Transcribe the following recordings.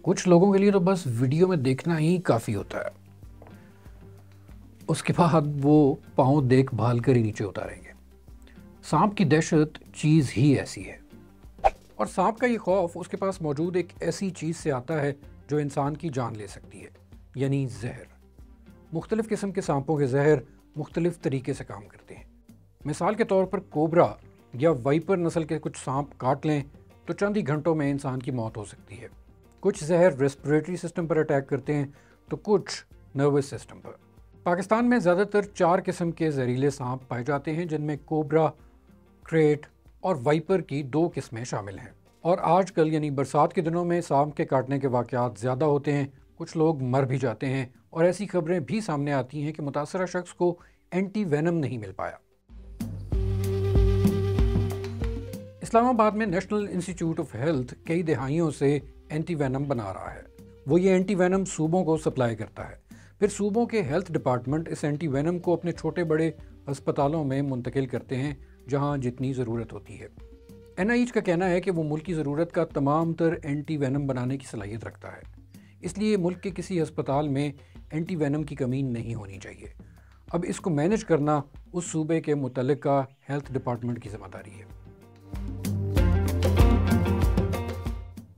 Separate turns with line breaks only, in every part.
कुछ लोगों के लिए तो बस वीडियो में देखना ही काफ़ी होता है। उसके बाद वो पाँव देख भाल कर ही नीचे उतारेंगे। सांप की दहशत चीज़ ही ऐसी है। और सांप का ये खौफ उसके पास मौजूद एक ऐसी चीज़ से आता है जो इंसान की जान ले सकती है, यानी जहर। मुख्तलिफ़ किस्म के सांपों के जहर मुख्तलिफ़ तरीके से काम करते हैं। मिसाल के तौर पर कोबरा या वाइपर नस्ल के कुछ सांप काट लें तो चंद ही घंटों में इंसान की मौत हो सकती है। कुछ जहर रेस्पिरेटरी सिस्टम पर अटैक करते हैं तो कुछ नर्वस सिस्टम पर। पाकिस्तान में ज़्यादातर 4 किस्म के जहरीले सांप पाए जाते हैं, जिनमें कोबरा, क्रेट और वाइपर की 2 किस्में शामिल हैं। और आजकल यानी बरसात के दिनों में सांप के काटने के वाक़यात ज़्यादा होते हैं। कुछ लोग मर भी जाते हैं और ऐसी खबरें भी सामने आती हैं कि मुतासरा शख्स को एंटी वेनम नहीं मिल पाया। इस्लामाबाद में नेशनल इंस्टीट्यूट ऑफ हेल्थ कई दहाइयों से एंटी वेनम बना रहा है। वो ये एंटी वेनम सूबों को सप्लाई करता है। फिर सूबों के हेल्थ डिपार्टमेंट इस एंटी वेनम को अपने छोटे बड़े अस्पतालों में मुंतकिल करते हैं, जहां जितनी ज़रूरत होती है। NIH का कहना है कि वो मुल्क की ज़रूरत का तमाम तर एंटी वेनम बनाने की सलाहियत रखता है, इसलिए मुल्क के किसी अस्पताल में एंटी वेनम की कमी नहीं होनी चाहिए। अब इसको मैनेज करना उस सूबे के मुतल्लिका हेल्थ डिपार्टमेंट की जिम्मेदारी है।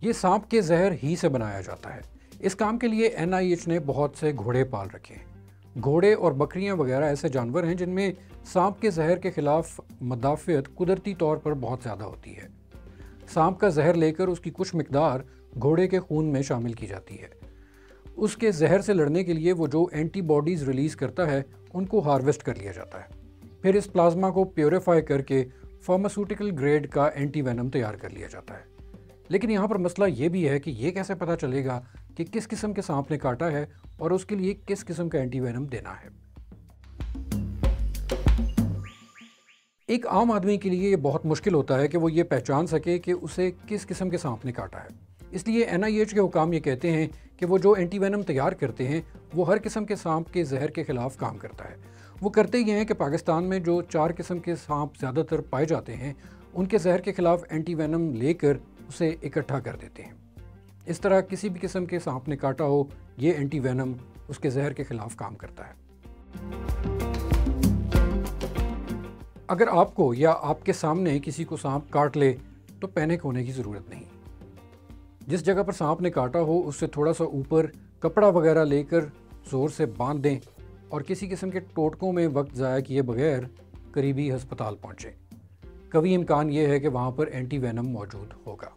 ये सांप के जहर ही से बनाया जाता है। इस काम के लिए NIH ने बहुत से घोड़े पाल रखे हैं। घोड़े और बकरियां वगैरह ऐसे जानवर हैं जिनमें सांप के जहर के खिलाफ मदाफ़ियत कुदरती तौर पर बहुत ज़्यादा होती है। सांप का जहर लेकर उसकी कुछ मिकदार घोड़े के खून में शामिल की जाती है। उसके जहर से लड़ने के लिए वो जो एंटीबॉडीज़ रिलीज़ करता है उनको हार्वेस्ट कर लिया जाता है। फिर इस प्लाज्मा को प्योरीफाई करके फार्मास्यूटिकल ग्रेड का एंटी वेनम तैयार कर लिया जाता है। लेकिन यहाँ पर मसला ये भी है कि ये कैसे पता चलेगा कि किस किस्म के सांप ने काटा है और उसके लिए किस किस्म का एंटी वेनम देना है। एक आम आदमी के लिए ये बहुत मुश्किल होता है कि वो ये पहचान सके कि उसे किस किस्म के सांप ने काटा है। इसलिए NIH के हुकाम ये कहते हैं कि वो जो एंटी वेनम तैयार करते हैं वो हर किस्म के सांप के जहर के खिलाफ काम करता है। वो करते ये हैं कि पाकिस्तान में जो 4 किस्म के सांप ज़्यादातर पाए जाते हैं उनके जहर के खिलाफ एंटी वेनम लेकर उसे इकट्ठा कर देते हैं। इस तरह किसी भी किस्म के सांप ने काटा हो, ये एंटी वेनम उसके जहर के खिलाफ काम करता है। अगर आपको या आपके सामने किसी को सांप काट ले तो पैनिक होने की ज़रूरत नहीं। जिस जगह पर सांप ने काटा हो उससे थोड़ा सा ऊपर कपड़ा वगैरह लेकर ज़ोर से बांध दें और किसी किस्म के टोटकों में वक्त ज़ाया किए बगैर करीबी अस्पताल पहुँचें। कभी इम्कान ये है कि वहाँ पर एंटी वेनम मौजूद होगा।